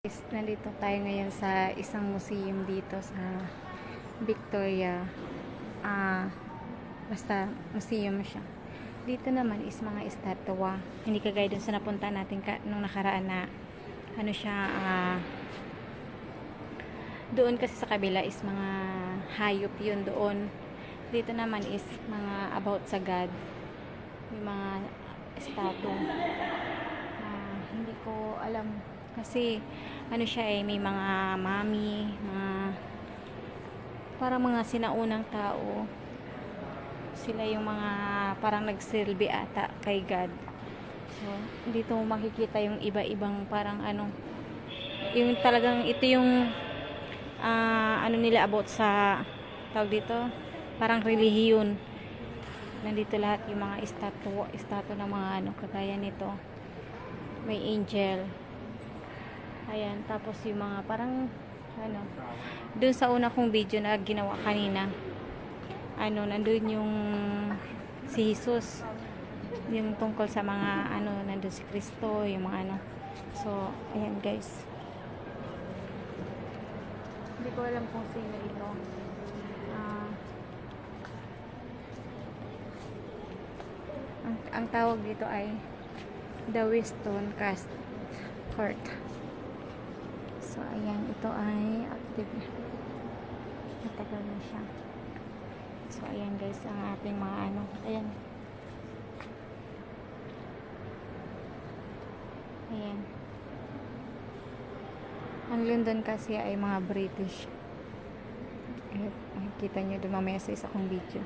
Nandito tayo ngayon sa isang museum dito sa Victoria. Basta museum siya. Dito naman is mga estatwa. Hindi kagaya dun sa napunta natin nung nakaraan na ano siya, doon kasi sa kabila is mga hayop yun doon. Dito naman is mga about sa God. Yung mga estatwa. Hindi ko alam kasi ano siya may mga mami, parang mga sinaunang tao. Sila yung mga parang nagsilbi ata kay God. So, dito mo makikita yung iba-ibang parang yung talagang ito yung ano nila about sa tawag dito, parang relihiyon. Nandito lahat yung mga estatwa ng mga kagaya nito. May angel. Ayan, tapos yung mga parang dun sa una kong video na ginawa kanina, nandun yung si Jesus, yung tungkol sa mga nandun si Kristo, yung mga so, ayan guys, hindi ko alam kung sino ito. Ang tawag dito ay The Weston Cast Court. So, ayan. Ito ay active. Matagal na siya. So, ayan guys. Ang ating mga Ayan. Ayan. Ang London kasi ay mga British. Kita nyo doon mamaya sa isa kong video.